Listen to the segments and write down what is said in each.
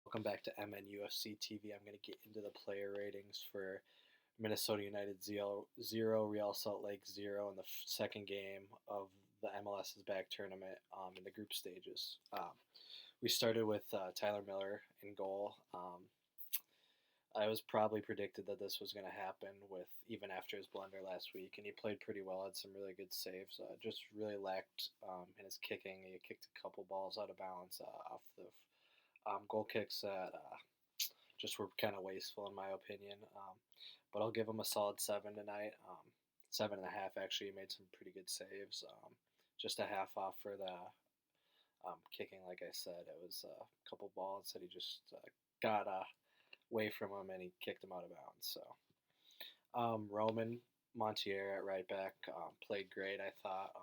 Welcome back to MNUFC TV. I'm going to get into the player ratings for Minnesota United 0, Real Salt Lake 0 in the second game of the MLS's back tournament in the group stages. We started with Tyler Miller in goal. I was probably predicted that this was going to happen with even after his blunder last week, and he played pretty well. Had some really good saves. Just really lacked in his kicking. He kicked a couple balls out of bounds off the goal kicks that just were kind of wasteful in my opinion. But I'll give him a solid 7 tonight. 7.5 actually. He made some pretty good saves. Just a half off for the kicking. Like I said, it was a couple balls that he just got away from him and he kicked him out of bounds. So Roman Montier at right back played great. I thought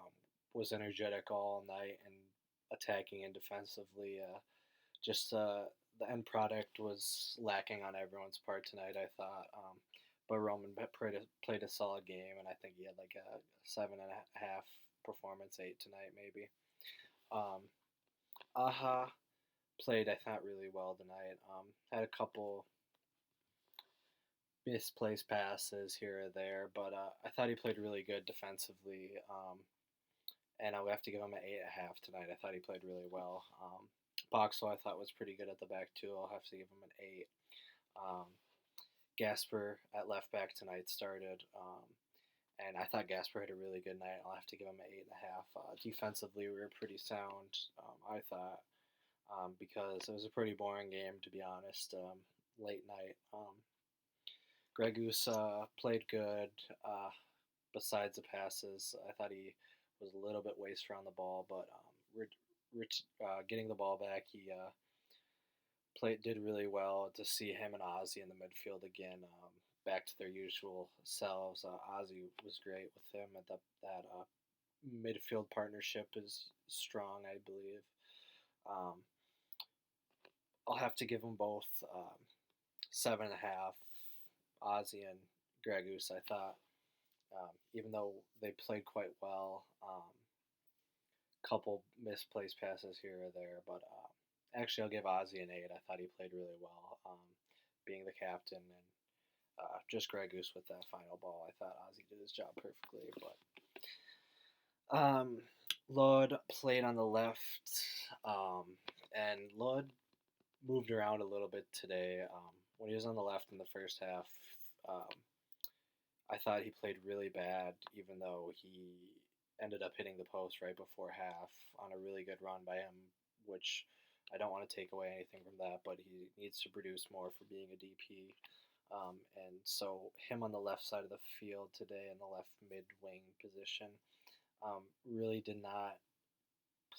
was energetic all night and attacking and defensively. Just the end product was lacking on everyone's part tonight, I thought. But Roman played a solid game, and I think he had like a 7.5 performance, 8 tonight maybe. Aha played, I thought, really well tonight. Had a couple misplaced passes here or there, but I thought he played really good defensively. And I would have to give him an 8.5 tonight. I thought he played really well. Boxall I thought was pretty good at the back too. I'll have to give him an 8. Gasper at left back tonight started, and I thought Gasper had a really good night. I'll have to give him an 8.5. Defensively, we were pretty sound. I thought because it was a pretty boring game to be honest. Late night. Gregus played good. Besides the passes, I thought he was a little bit waster on the ball, but getting the ball back, he did really well. To see him and Ozzy in the midfield again, back to their usual selves. Ozzy was great with him. That midfield partnership is strong, I believe. I'll have to give them both 7.5. Ozzy and Gregus, I thought, even though they played quite well. Couple misplaced passes here or there, but actually I'll give Ozzy an 8. I thought he played really well, being the captain, and just Gregus with that final ball. I thought Ozzy did his job perfectly, but Lod played on the left, and Lod moved around a little bit today. When he was on the left in the first half, I thought he played really bad, even though he ended up hitting the post right before half on a really good run by him, which I don't want to take away anything from that, but he needs to produce more for being a DP. And so him on the left side of the field today in the left mid-wing position really did not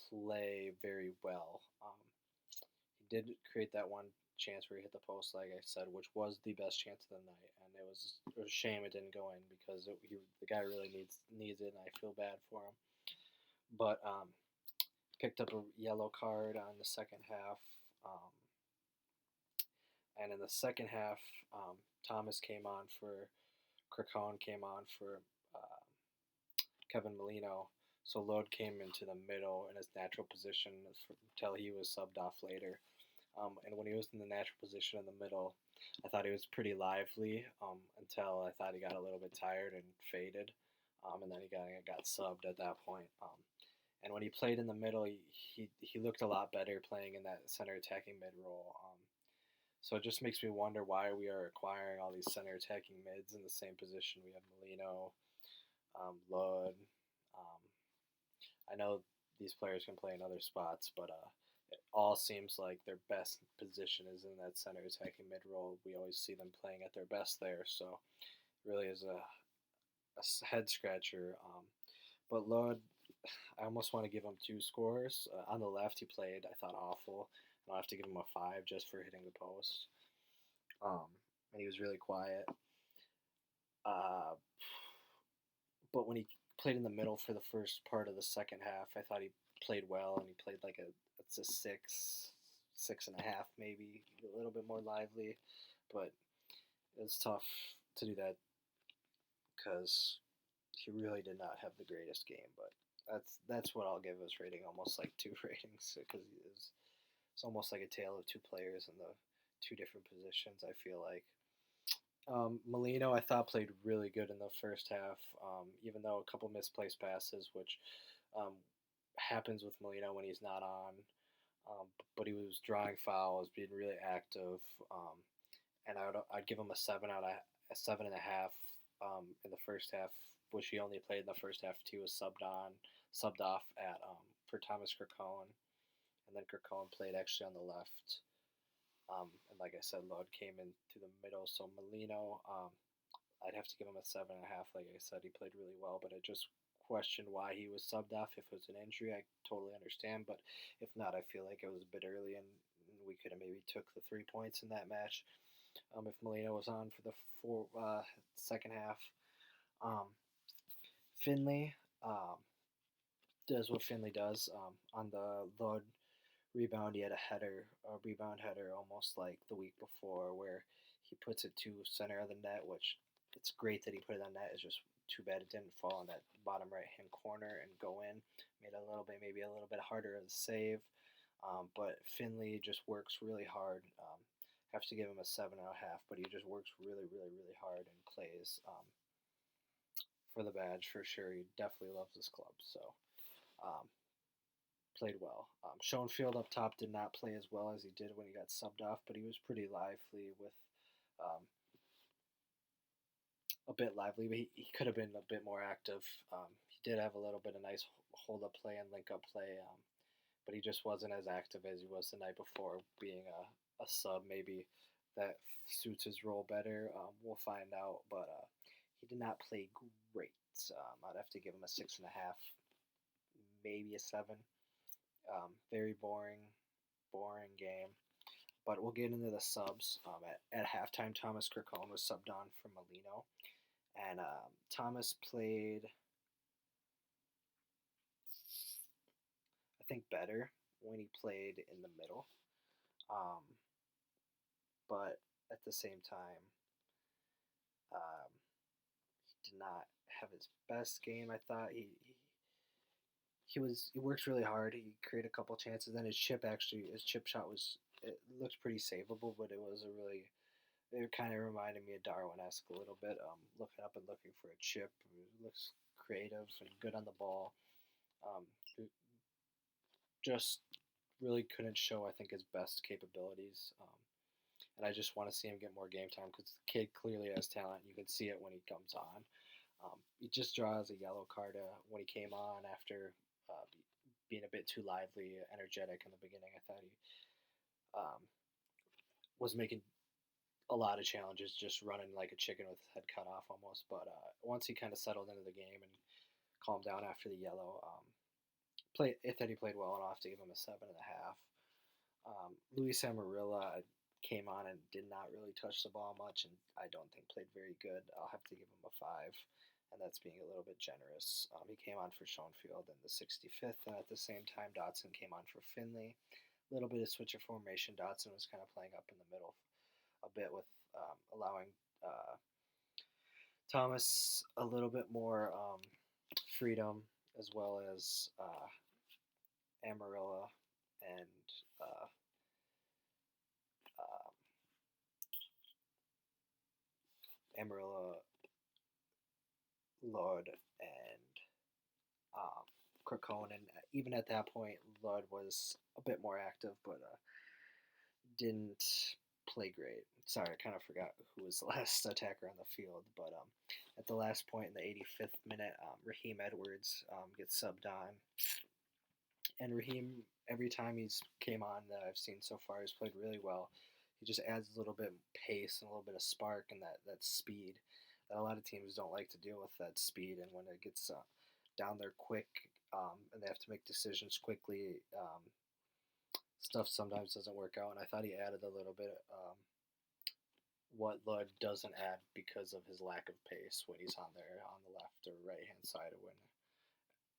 play very well. He did create that one chance where he hit the post, like I said, which was the best chance of the night, and it was a shame it didn't go in because the guy really needs it, and I feel bad for him. But picked up a yellow card on the second half, and in the second half, Thomas came on for Cracone came on for Kevin Molino. So Lod came into the middle in his natural position until he was subbed off later. And when he was in the natural position in the middle, I thought he was pretty lively until I thought he got a little bit tired and faded. And then he got subbed at that point. And when he played in the middle, he looked a lot better playing in that center attacking mid role. So it just makes me wonder why we are acquiring all these center attacking mids in the same position. We have Molino, Lod. I know these players can play in other spots, but it all seems like their best position is in that center attacking mid role. We always see them playing at their best there, so it really is a head scratcher. But Lod, I almost want to give him 2 scores. On the left, he played, I thought, awful. I'll have to give him a 5 just for hitting the post. And he was really quiet. But when he played in the middle for the first part of the second half, I thought he played well, and he played like it's a 6.5 maybe, a little bit more lively. But it's tough to do that because he really did not have the greatest game. But that's what I'll give his rating, almost like 2 ratings, because he is It's almost like a tale of two players in the two different positions. I feel like Molino, I thought played really good in the first half, even though a couple misplaced passes, which um, happens with Molino when he's not on. But he was drawing fouls, being really active, and I'd give him a 7.5 in the first half, which he only played in the first half. He was subbed off at for Thomas Kirkcohen, and then Kirkcohen played actually on the left. And like I said, Lod came in through the middle. So Molino, I'd have to give him a 7.5. Like I said, he played really well, but I just questioned why he was subbed off. If it was an injury, I totally understand. But if not, I feel like it was a bit early, and we could have maybe took the 3 points in that match. If Molino was on for the second half, um, Finley does what Finley does. On the Lod rebound, he had a rebound header, almost like the week before, where he puts it to center of the net, which it's great that he put it on net. It's just too bad it didn't fall in that bottom right hand corner and go in. Made it maybe a little bit harder to save. But Finley just works really hard. Have to give him a 7.5, but he just works really, really, really hard and plays for the badge for sure. He definitely loves this club, so um, played well. Schoenfield up top did not play as well as he did when he got subbed off, but he was pretty lively with um, a bit lively. But he could have been a bit more active. He did have a little bit of nice hold up play and link up play, but he just wasn't as active as he was the night before, being a sub. Maybe that suits his role better. We'll find out, but he did not play great. I'd have to give him a 6.5, maybe a 7. Very boring game. But we'll get into the subs. At halftime, Thomas Kirkcohen was subbed on for Molino, and Thomas played, I think, better when he played in the middle. Um, but at the same time, um, he did not have his best game. I thought he works really hard. He created a couple chances. Then his chip shot it looked pretty savable, but it kind of reminded me of Darwin-esque a little bit. Looking up and looking for a chip. It looks creative and good on the ball. Um, just really couldn't show, I think, his best capabilities. And I just want to see him get more game time because the kid clearly has talent. You can see it when he comes on. He just draws a yellow card when he came on after being a bit too lively, energetic in the beginning. I thought he um, was making a lot of challenges, just running like a chicken with his head cut off almost. But once he kind of settled into the game and calmed down after the yellow, I thought he played well enough to give him a 7.5. Luis Amarilla came on and did not really touch the ball much, and I don't think played very good. I'll have to give him a 5, and that's being a little bit generous. He came on for Schoenfield in the 65th, and at the same time, Dotson came on for Finley. A little bit of switch of formation. Dotson was kind of playing up in the middle a bit with allowing Thomas a little bit more freedom, as well as Amarilla and um, Amarilla, Lord, and Kirkcohen. And even at that point, Lord was a bit more active, but didn't play great. Sorry, I kind of forgot who was the last attacker on the field, but at the last point in the 85th minute, Raheem Edwards gets subbed on, and Raheem, every time he's came on that I've seen so far, he's played really well. He just adds a little bit of pace and a little bit of spark and that speed that a lot of teams don't like to deal with, that speed. And when it gets down there quick and they have to make decisions quickly, stuff sometimes doesn't work out. And I thought he added a little bit what Lud doesn't add because of his lack of pace when he's on there on the left or right hand side of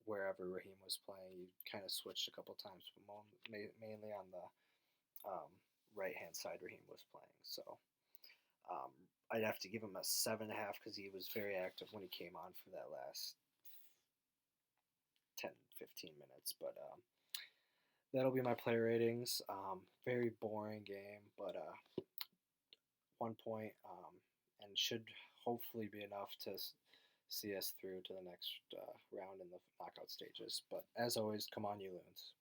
wherever Raheem was playing. He kind of switched a couple times, but mainly on the right hand side Raheem was playing. So I'd have to give him a 7.5 because he was very active when he came on for that last 10-15 minutes. But that'll be my player ratings. Very boring game, but 1 point, and should hopefully be enough to see us through to the next round in the knockout stages. But as always, come on, you loons.